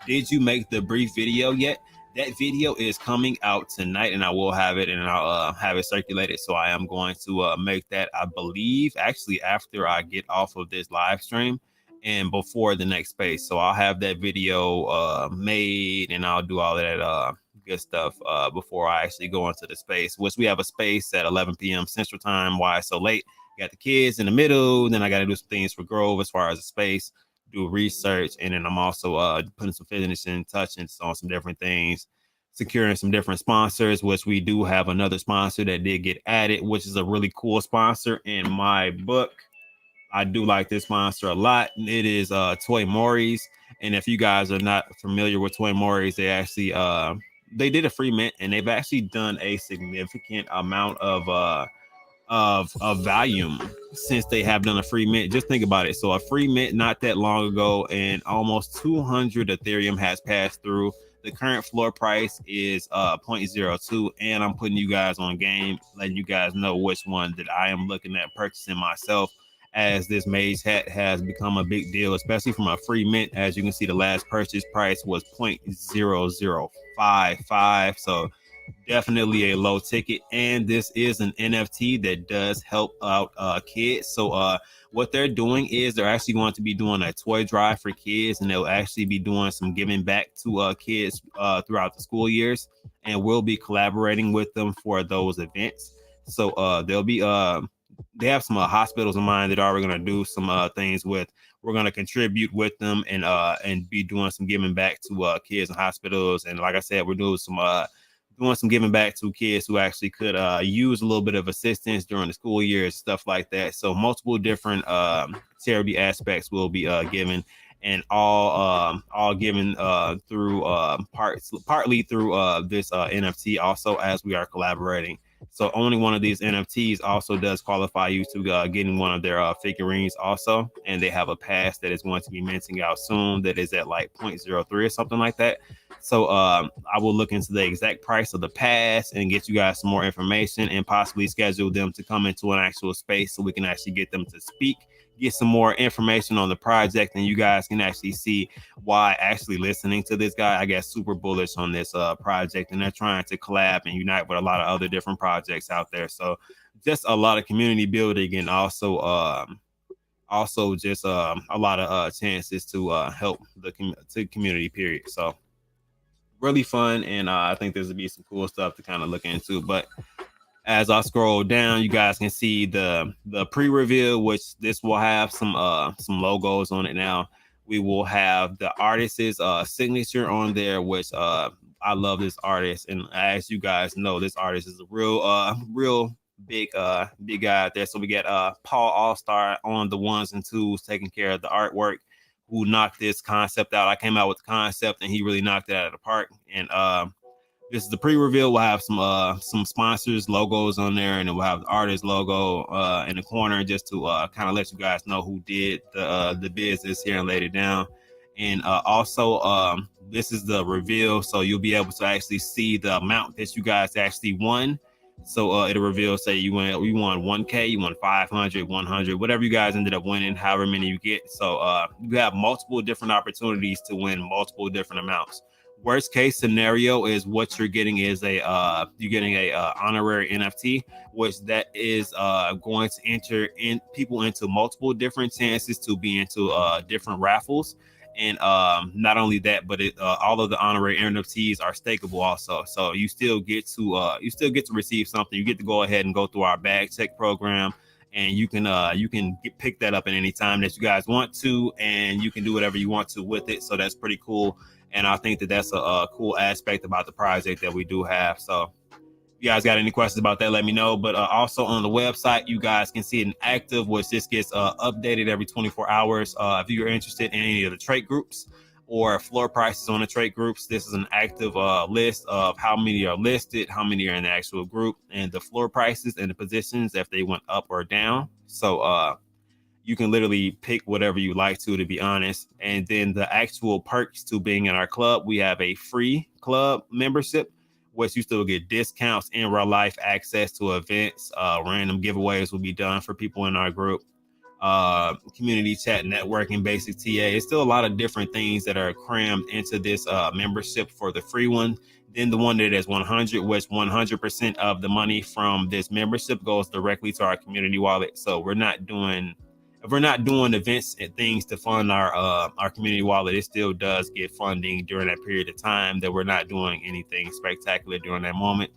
Did you make the brief video yet? That video is coming out tonight, and I will have it, and I'll have it circulated. So I am going to make that, I believe, actually after I get off of this live stream and before the next space. So I'll have that video made, and I'll do all of that good stuff before I actually go into the space, which we have a space at 11 p.m. Central Time. Why so late? Got the kids in the middle. Then I got to do some things for Grove as far as the space. Do research, and then I'm also putting some finishing touches on some different things, securing some different sponsors, which we do have another sponsor that did get added, which is a really cool sponsor in my book. I do like this sponsor a lot. It is Toy Maury's, and if you guys are not familiar with Toy Maury's, they actually they did a free mint, and they've actually done a significant amount of volume since they have done a free mint. Just think about it. So a free mint not that long ago, and almost 200 Ethereum has passed through. The current floor price is 0.02, and I'm putting you guys on game, letting you guys know which one that I am looking at purchasing myself, as this Mage Hat has become a big deal, especially from a free mint. As you can see, the last purchase price was 0.0055. So definitely a low ticket, and this is an NFT that does help out kids. So what they're doing is they're actually going to be doing a toy drive for kids, and they'll actually be doing some giving back to kids throughout the school years, and we'll be collaborating with them for those events. So they'll be they have some hospitals in mind that are going to do some things with. We're going to contribute with them and be doing some giving back to kids in hospitals. And like I said, we're doing some giving back to kids who actually could use a little bit of assistance during the school years, stuff like that. So multiple different charity aspects will be given, and all given through partly through this NFT also, as we are collaborating. So only one of these NFTs also does qualify you to getting one of their figurines also. And they have a pass that is going to be minting out soon that is at like 0.03 or something like that. So I will look into the exact price of the pass and get you guys some more information and possibly schedule them to come into an actual space so we can actually get them to speak, get some more information on the project, and you guys can actually see why actually listening to this guy, I get super bullish on this project, and they're trying to collab and unite with a lot of other different projects out there. So just a lot of community building, and also just a lot of chances to help the community period. So really fun, and I think there's gonna be some cool stuff to kind of look into. But as I scroll down, you guys can see the pre-reveal, which this will have some logos on it. Now we will have the artist's signature on there, which I love this artist, and as you guys know, this artist is a real big guy out there. So we get Paul All-Star on the ones and twos taking care of the artwork, who knocked this concept out. I came out with the concept and he really knocked it out of the park. And this is the pre-reveal. We'll have some sponsors logos on there, and then we'll have the artist logo in the corner just to kind of let you guys know who did the business here and laid it down. And also this is the reveal, so you'll be able to actually see the amount that you guys actually won. So it'll reveal, say you won 1K, you won 500, 100, whatever you guys ended up winning, however many you get. So you have multiple different opportunities to win multiple different amounts. Worst case scenario is what you're getting is you're getting a honorary NFT, which that is going to enter in people into multiple different chances to be into different raffles. And not only that, but all of the honorary NFTs are stakeable also. So you still get to receive something. You get to go ahead and go through our bag check program, and you can pick that up at any time that you guys want to, and you can do whatever you want to with it. So that's pretty cool. And I think that that's a cool aspect about the project that we do have. So if you guys got any questions about that, let me know. But also on the website, you guys can see it in active, which just gets updated every 24 hours. If you're interested in any of the trait groups or floor prices on the trait groups, this is an active list of how many are listed, how many are in the actual group, and the floor prices and the positions if they went up or down. So you can literally pick whatever you like to be honest. And then the actual perks to being in our club, we have a free club membership, which you still get discounts in real life, access to events, random giveaways will be done for people in our group, community chat, networking, basic TA. It's still a lot of different things that are crammed into this membership for the free one. Then the one that is 100, which 100% of the money from this membership goes directly to our community wallet. So if we're not doing events and things to fund our community wallet, it still does get funding during that period of time that we're not doing anything spectacular during that moment.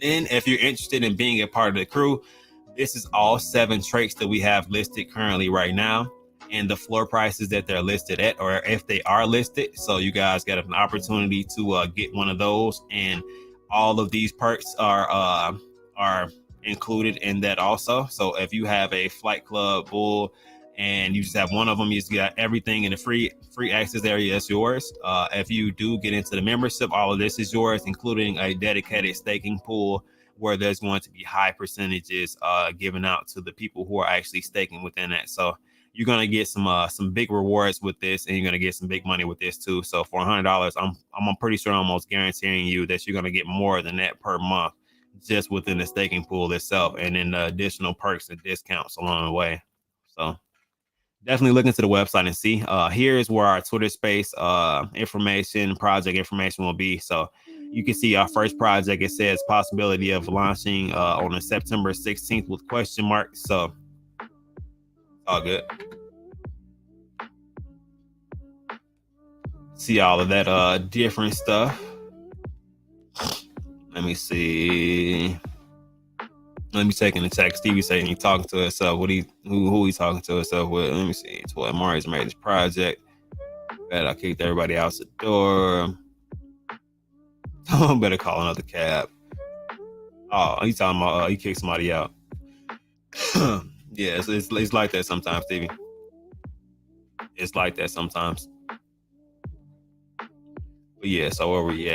Then if you're interested in being a part of the crew, this is all 7 traits that we have listed currently right now, and the floor prices that they're listed at, or if they are listed. So you guys got an opportunity to get one of those, and all of these perks are included in that also. So if you have a Flight Club Bull and you just have one of them, you just got everything in the free access area, that's yours. If you do get into the membership, all of this is yours, including a dedicated staking pool where there's going to be high percentages given out to the people who are actually staking within that. So you're going to get some big rewards with this, and you're going to get some big money with this too. So for $100, I'm pretty sure I'm almost guaranteeing you that you're going to get more than that per month just within the staking pool itself, and then the additional perks and discounts along the way. So definitely look into the website and see. Here's where our Twitter space information, project information will be. So you can see our first project. It says possibility of launching on a September 16th with question marks. So all good. See all of that different stuff. Let me see. Let me take in the chat. Stevie saying he talking to himself. Who he talking to himself with? Let me see. It's what Mari's made this project. Bet I kicked everybody out the door. I better call another cab. Oh, he's talking about he kicked somebody out. Yeah, it's like that sometimes, Stevie. It's like that sometimes. But yeah, so where we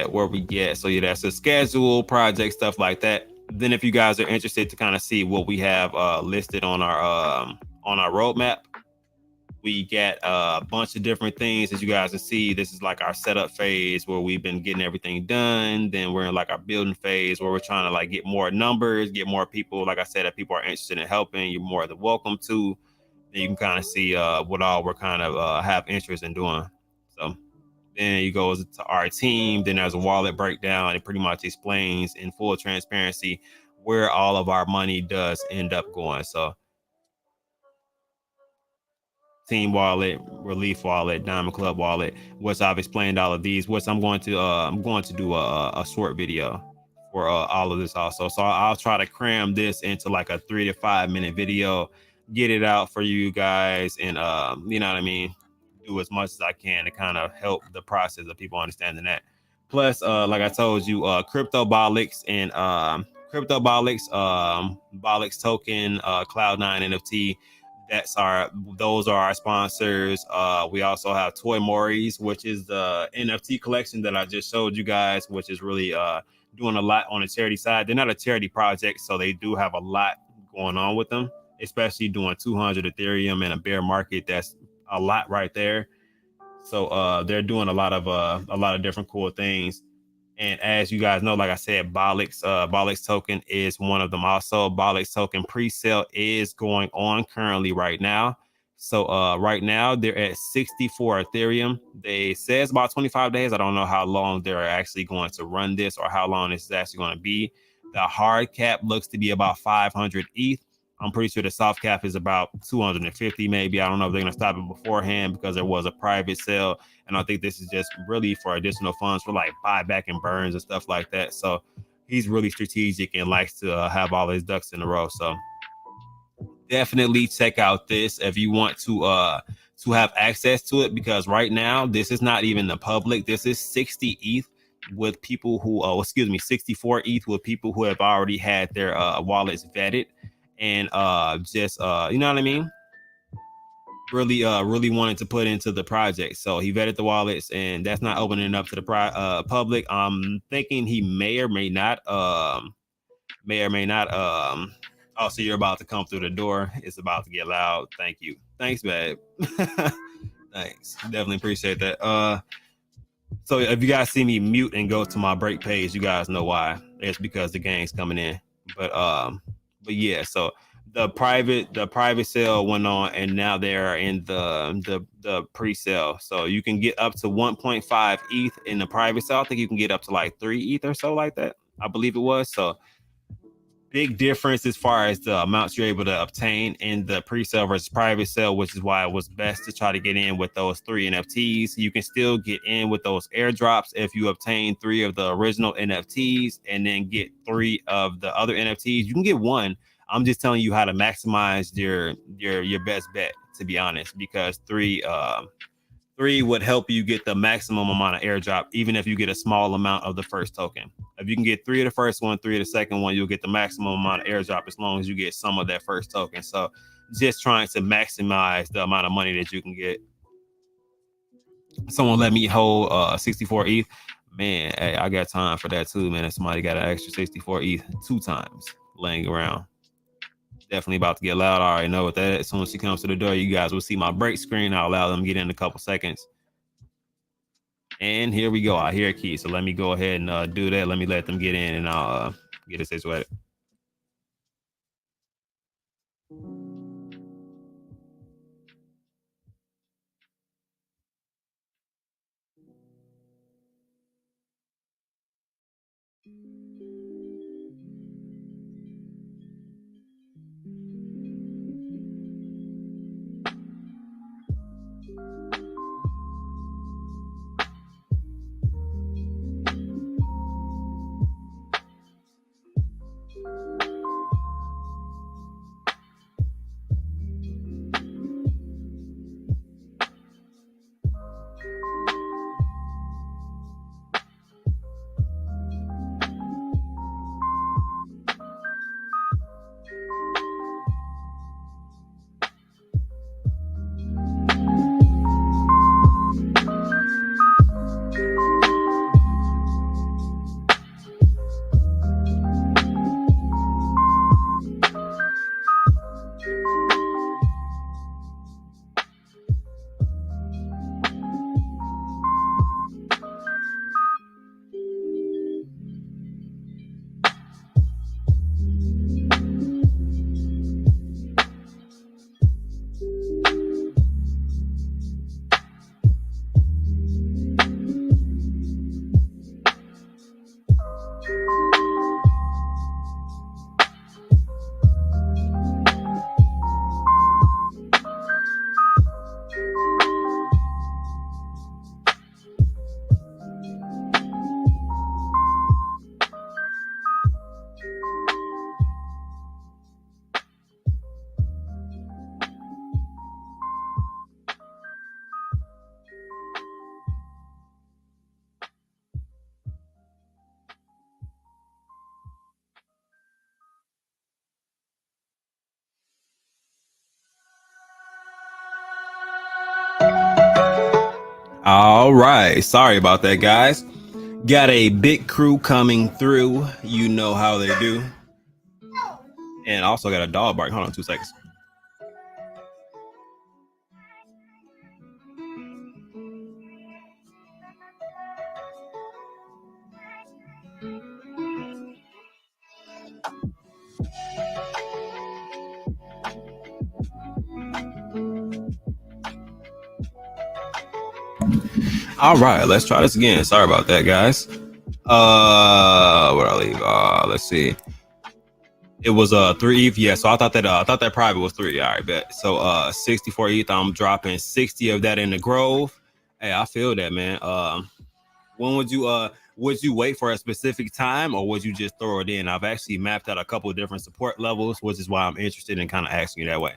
at? So yeah, that's the schedule, project, stuff like that. Then if you guys are interested to kind of see what we have listed on our roadmap, We get a bunch of different things. As you guys can see, this is like our setup phase where we've been getting everything done. Then we're in like our building phase where we're trying to like get more numbers, get more people. Like I said, if people are interested in helping, you're more than welcome to. And you can kind of see what all we're kind of have interest in doing. So then you go to our team. Then there's a wallet breakdown. It pretty much explains in full transparency where all of our money does end up going. So Team Wallet, Relief Wallet, Diamond Club Wallet, which I've explained all of these, which I'm going to do a short video for all of this also. So I'll try to cram this into like a 3 to 5 minute video, get it out for you guys, and you know what I mean, do as much as I can to kind of help the process of people understanding that. Plus, like I told you, Cryptobolics and Bolix token, Cloud9 NFT, those are our sponsors. We also have Toy Moris, which is the NFT collection that I just showed you guys, which is really doing a lot on the charity side. They're not a charity project, so they do have a lot going on with them, especially doing 200 Ethereum in a bear market. That's a lot right there. So they're doing a lot of different cool things. And as you guys know, like I said, Bolix token is one of them. Also, Bolix token pre-sale is going on currently right now. So right now they're at 64 Ethereum. They say it's about 25 days. I don't know how long they're actually going to run this or how long this is actually going to be. The hard cap looks to be about 500 ETH. I'm pretty sure the soft cap is about 250 maybe. I don't know if they're going to stop it beforehand because there was a private sale. And I think this is just really for additional funds for like buyback and burns and stuff like that. So he's really strategic and likes to have all his ducks in a row. So definitely check out this if you want to have access to it, because right now this is not even the public. This is 60 ETH with people who 64 ETH with people who have already had their wallets vetted and just you know what I mean, really wanted to put into the project. So he vetted the wallets, and that's not opening up to the public. I'm thinking he may or may not oh, so you're about to come through the door. It's about to get loud. Thank you. Thanks, babe. Thanks. Definitely appreciate that. So if you guys see me mute and go to my break page, you guys know why. It's because the gang's coming in. But yeah, so the private sale went on, and now they're in the pre-sale. So you can get up to 1.5 ETH in the private sale. I think you can get up to like 3 ETH or so like that. I believe it was. So big difference as far as the amounts you're able to obtain in the pre-sale versus private sale, which is why it was best to try to get in with those 3 NFTs. You can still get in with those airdrops if you obtain 3 of the original NFTs and then get 3 of the other NFTs. You can get 1. I'm just telling you how to maximize your best bet, to be honest, because 3 would help you get the maximum amount of airdrop, even if you get a small amount of the first token. If you can get 3 of the first one, 3 of the second one, you'll get the maximum amount of airdrop as long as you get some of that first token. So just trying to maximize the amount of money that you can get. Someone let me hold 64 ETH. Man, hey, I got time for that too, man. If somebody got an extra 64 ETH 2 times laying around. Definitely about to get loud. I already know what that is. As soon as she comes to the door, you guys will see my break screen. I'll allow them to get in a couple seconds. And here we go. I hear a key. So let me go ahead and do that. Let me let them get in, and I'll get it situated. All right. Sorry about that, guys. Got a big crew coming through. You know how they do. And also got a dog bark. Hold on 2 seconds. All right, let's try this again. Sorry about that, guys. Where I leave? Let's see. It was 3 ETH. Yeah, so I thought that private was 3. All right, bet. So 64 ETH. I'm dropping 60 of that in the Grove. Hey, I feel that, man. When would you wait for a specific time, or would you just throw it in? I've actually mapped out a couple of different support levels, which is why I'm interested in kind of asking you that way.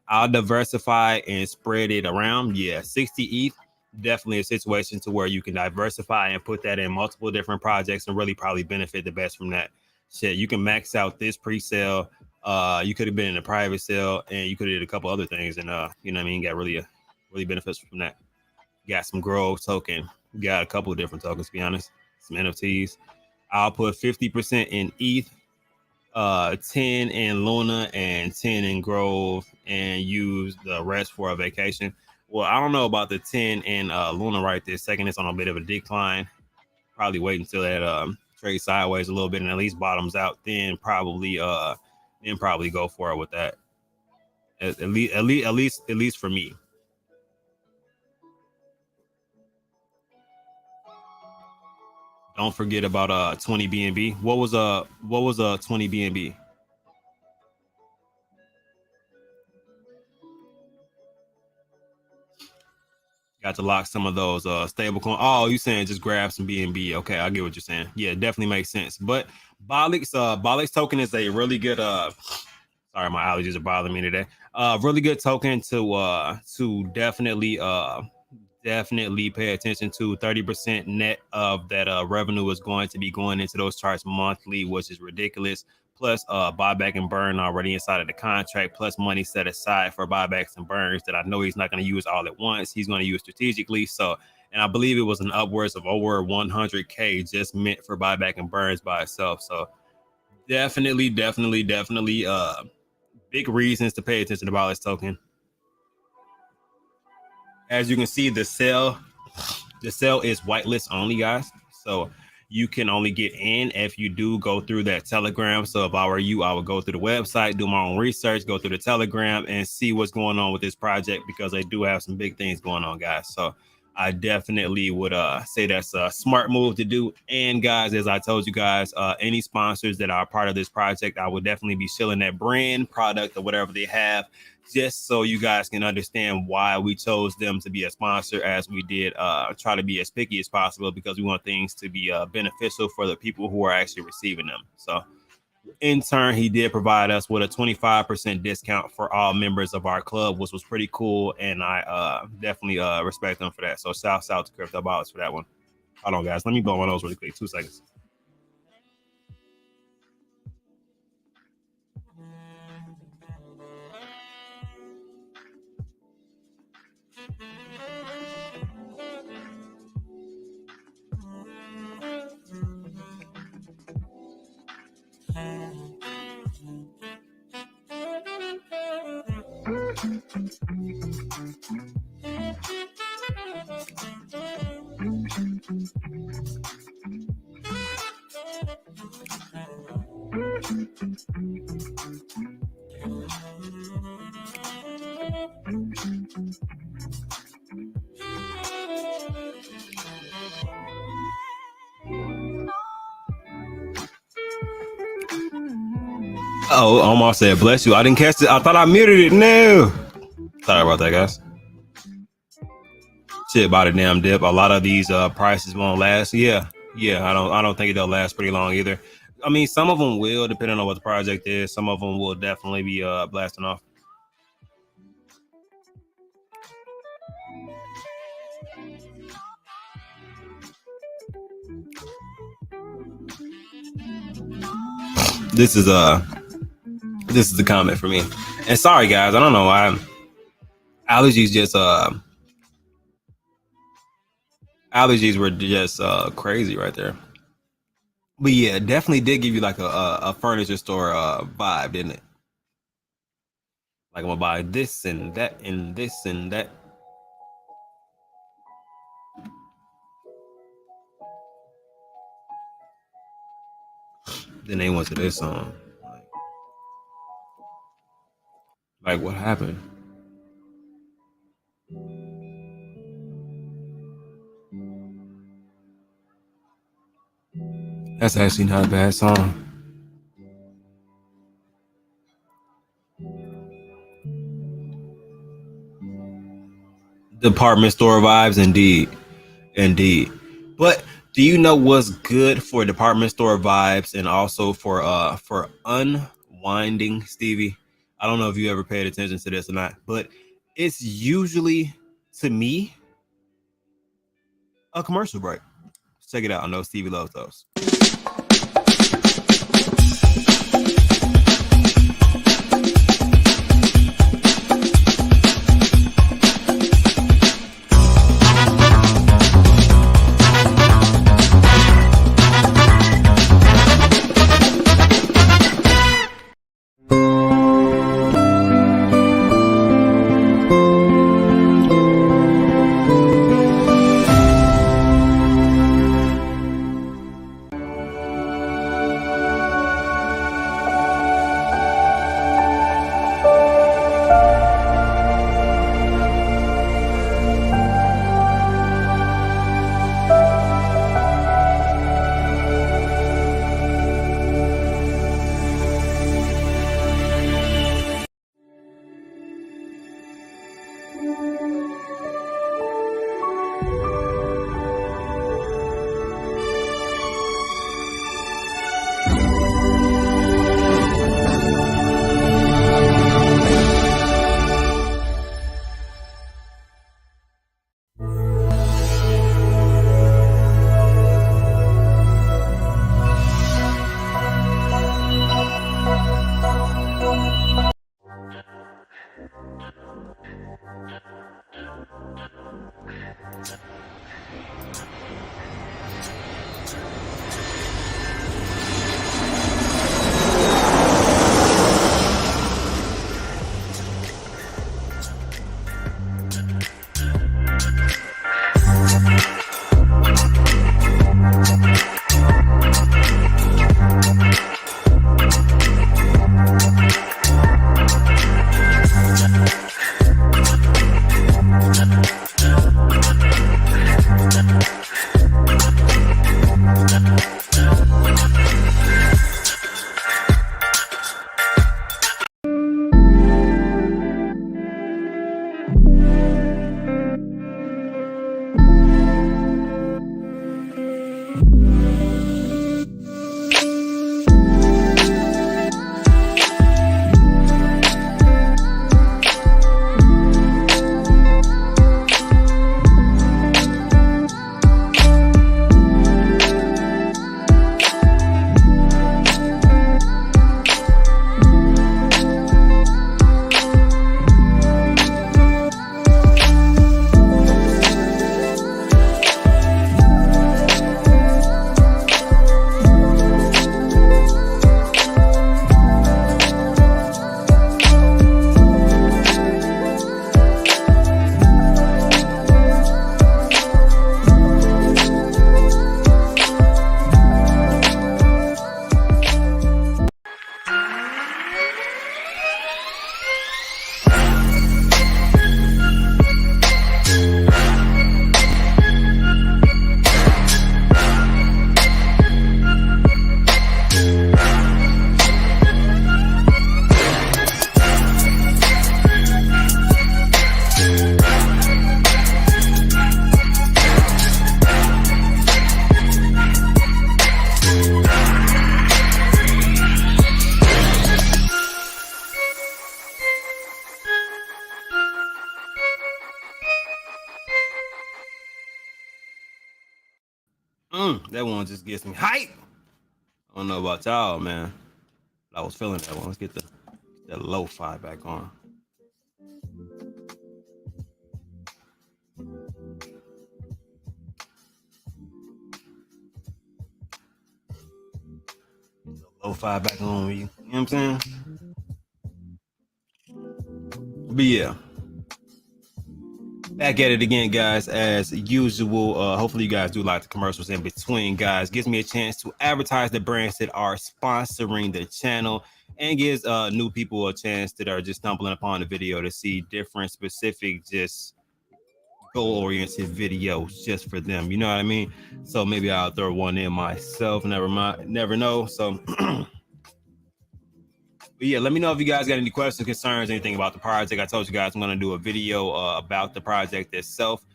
I'll diversify and spread it around. Yeah, 60 ETH. Definitely a situation to where you can diversify and put that in multiple different projects and really probably benefit the best from that. Shit, you can max out this pre-sale. You could have been in a private sale, and you could have did a couple other things, and you know what I mean, got really benefits from that. Got some Grove token. Got a couple of different tokens, to be honest. Some NFTs. I'll put 50% in ETH, 10 in Luna, and 10 in Grove, and use the rest for a vacation. Well, I don't know about the 10 in Luna right this second. It's on a bit of a decline. Probably wait until that trade sideways a little bit and at least bottoms out. Then probably go for it with that. At least for me. Don't forget about 20 BNB. What was 20 BNB? Got to lock some of those stablecoin. Oh, you saying just grab some BNB? Okay, I get what you're saying. Yeah, definitely makes sense. But Bolix token is a really good. Sorry, my allergies are bothering me today. Really good token to definitely pay attention to. 30% net of that revenue is going to be going into those charts monthly, which is ridiculous. Plus buyback and burn already inside of the contract, plus money set aside for buybacks and burns that I know he's not going to use all at once. He's going to use strategically. So, and I believe it was an upwards of over 100K just meant for buyback and burns by itself. So definitely big reasons to pay attention about this token. As you can see, the sale is whitelist only, guys. So you can only get in if you do go through that Telegram. So if I were you, I would go through the website, do my own research, go through the Telegram, and see what's going on with this project, because they do have some big things going on, guys. So I definitely would say that's a smart move to do. And guys, as I told you guys, any sponsors that are part of this project, I would definitely be shilling that brand, product, or whatever they have, just so you guys can understand why we chose them to be a sponsor, as we did try to be as picky as possible, because we want things to be beneficial for the people who are actually receiving them. So in turn, he did provide us with a 25% discount for all members of our club, which was pretty cool, and I definitely respect them for that. So shout out to Crypto Bolix for that one. Hold on, guys. Let me blow my nose really quick. 2 seconds. Oh, Omar said, bless you. I didn't catch it. I thought I muted it. No. Sorry about that, guys. Shit about a damn dip. A lot of these prices won't last. Yeah. I don't think they'll last pretty long either. I mean, some of them will, depending on what the project is. Some of them will definitely be blasting off. This is the comment for me. And sorry, guys, I don't know why allergies just Allergies were just crazy right there. But yeah, definitely did give you like a furniture store vibe, didn't it? Like I'm gonna buy this and that and this and that. Then they went to this song. Like what happened? That's actually not a bad song. Department store vibes, indeed, indeed. But do you know what's good for department store vibes and also for unwinding, Stevie? I don't know if you ever paid attention to this or not, but it's usually to me a commercial break. Check it out. I know Stevie loves those. That one just gets me hype. I don't know about y'all, man. I was feeling that one. Let's get that lo-fi back on. Lo-fi back on you. You know what I'm saying? But yeah. Back at it again, guys, as usual. Hopefully you guys do like the commercials in between, guys. Gives me a chance to advertise the brands that are sponsoring the channel, and gives new people a chance that are just stumbling upon the video to see different specific, just goal-oriented videos just for them. You know what I mean? So maybe I'll throw one in myself. Never know. So but yeah, let me know if you guys got any questions, concerns, anything about the project. I told you guys I'm going to do a video about the project itself.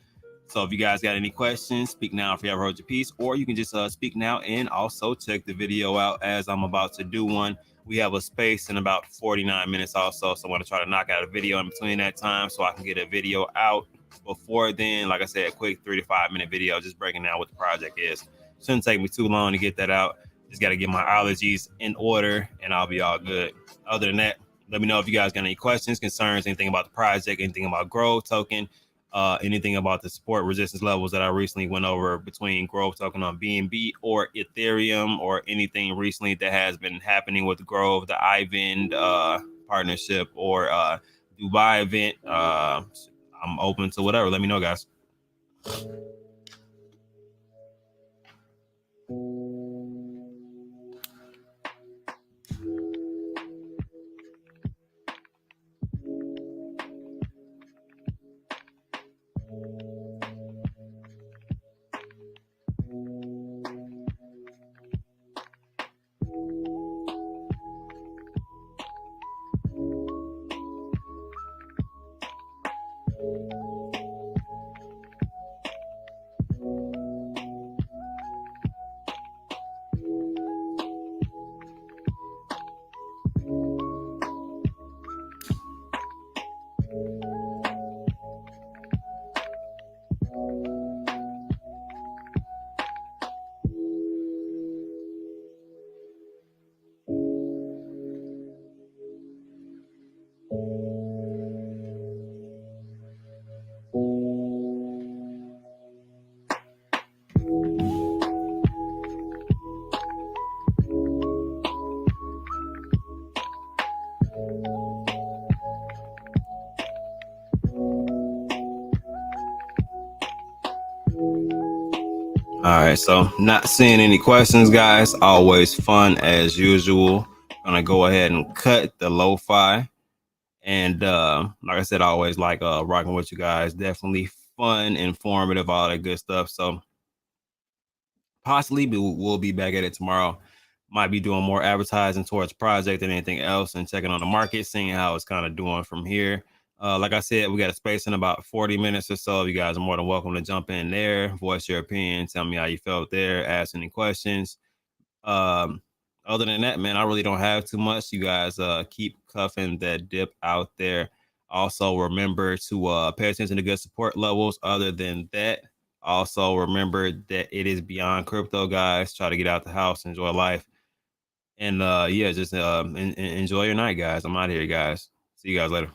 So if you guys got any questions, speak now if you ever hold your peace, or you can just speak now and also check the video out as I'm about to do one. We have a space in about 49 minutes also, so I want to try to knock out a video in between that time so I can get a video out before then. Like I said, a quick 3 to 5 minute video just breaking down what the project is. Shouldn't take me too long to get that out. Just got to get my allergies in order and I'll be all good. Other than that, let me know if you guys got any questions, concerns, anything about the project, anything about Grove Token, anything about the support resistance levels that I recently went over between Grove Token on BNB or Ethereum, or anything recently that has been happening with Grove, the IVEND partnership, or Dubai event. I'm open to whatever. Let me know, guys. All right, so not seeing any questions, guys. Always fun as usual. Gonna go ahead and cut the lo-fi. And like I said, I always like rocking with you guys. Definitely fun, informative, all that good stuff. So possibly we'll be back at it tomorrow. Might be doing more advertising towards project than anything else, and checking on the market, seeing how it's kind of doing from here. Like I said, we got a space in about 40 minutes or so. You guys are more than welcome to jump in there, voice your opinion, tell me how you felt there, ask any questions. Other than that, man, I really don't have too much. You guys keep cuffing that dip out there. Also, remember to pay attention to good support levels. Other than that, also remember that it is beyond crypto, guys. Try to get out the house, enjoy life. And yeah, just enjoy your night, guys. I'm out of here, guys. See you guys later.